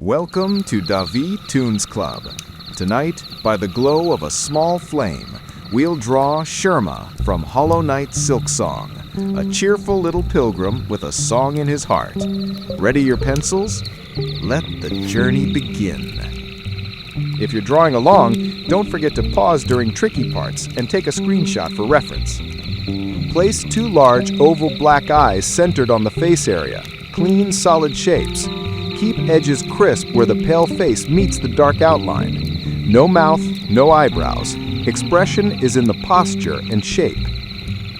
Welcome to Davi Tunes Club. Tonight, by the glow of a small flame, we'll draw Sherma from Hollow Knight Silksong, a cheerful little pilgrim with a song in his heart. Ready your pencils? Let the journey begin. If you're drawing along, don't forget to pause during tricky parts and take a screenshot for reference. Place two large oval black eyes centered on the face area, clean, solid shapes. Keep edges crisp where the pale face meets the dark outline. No mouth, no eyebrows. Expression is in the posture and shape.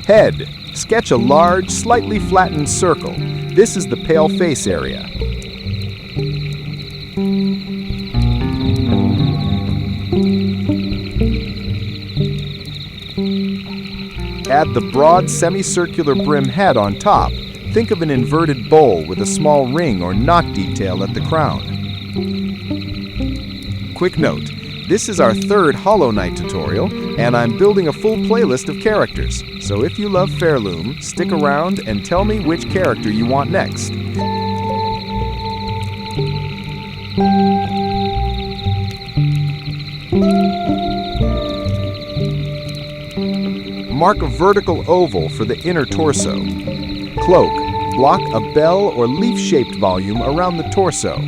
Head. Sketch a large, slightly flattened circle. This is the pale face area. Add the broad semicircular brim head on top. Think of an inverted bowl with a small ring or knot detail at the crown. Quick note, this is our third Hollow Knight tutorial, and I'm building a full playlist of characters. So if you love Pharloom, stick around and tell me which character you want next. Mark a vertical oval for the inner torso. Cloak. Block a bell or leaf-shaped volume around the torso.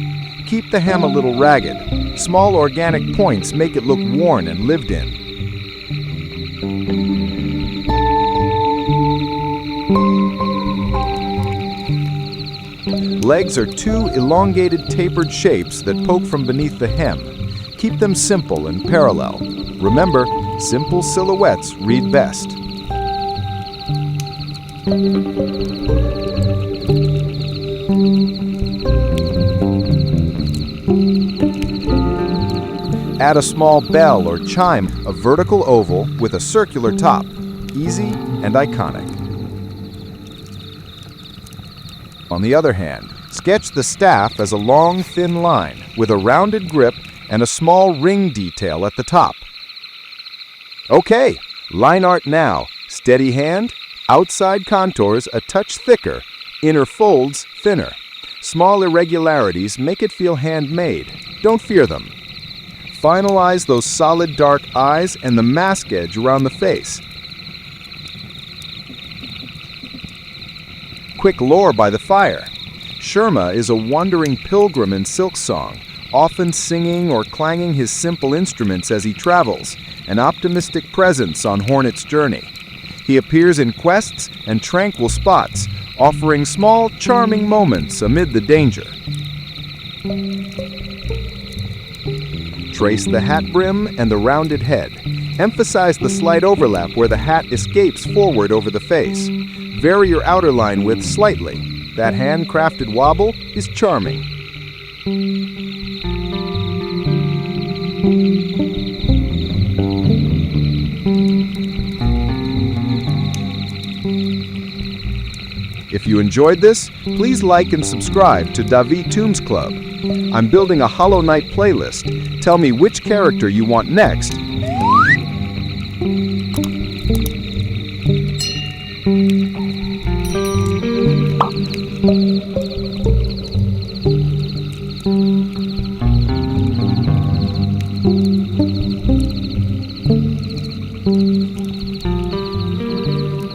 Keep the hem a little ragged. Small organic points make it look worn and lived in. Legs are two elongated tapered shapes that poke from beneath the hem. Keep them simple and parallel. Remember, simple silhouettes read best. Add a small bell or chime, a vertical oval with a circular top. Easy and iconic. On the other hand, sketch the staff as a long, thin line with a rounded grip and a small ring detail at the top. Okay, line art now. Steady hand, outside contours a touch thicker, inner folds thinner. Small irregularities make it feel handmade. Don't fear them. Finalize those solid dark eyes and the mask edge around the face. Quick lore by the fire. Sherma is a wandering pilgrim in Silksong, often singing or clanging his simple instruments as he travels, an optimistic presence on Hornet's journey. He appears in quests and tranquil spots, offering small, charming moments amid the danger. Trace the hat brim and the rounded head. Emphasize the slight overlap where the hat escapes forward over the face. Vary your outer line width slightly. That handcrafted wobble is charming. If you enjoyed this, please like and subscribe to Davi Tunes Club. I'm building a Hollow Knight playlist. Tell me which character you want next.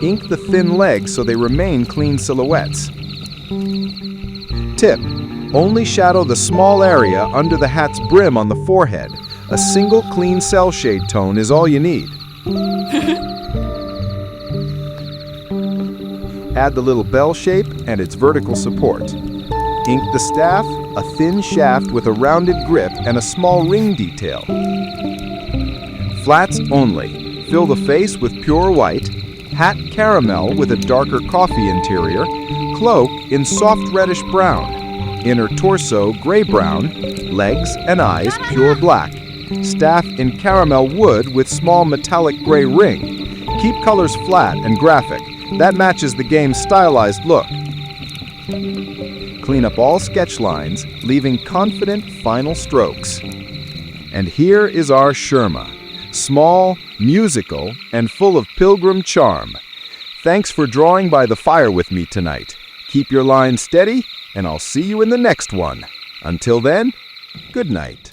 Ink the thin legs so they remain clean silhouettes. Tip: only shadow the small area under the hat's brim on the forehead. A single clean cell shade tone is all you need. Add the little bell shape and its vertical support. Ink the staff, a thin shaft with a rounded grip and a small ring detail. Flats only. Fill the face with pure white. Hat caramel with a darker coffee interior. Cloak in soft reddish brown. Inner torso gray-brown, legs and eyes pure black. Staff in caramel wood with small metallic gray ring. Keep colors flat and graphic. That matches the game's stylized look. Clean up all sketch lines, leaving confident final strokes. And here is our Sherma. Small, musical, and full of pilgrim charm. Thanks for drawing by the fire with me tonight. Keep your lines steady, and I'll see you in the next one. Until then, Good night.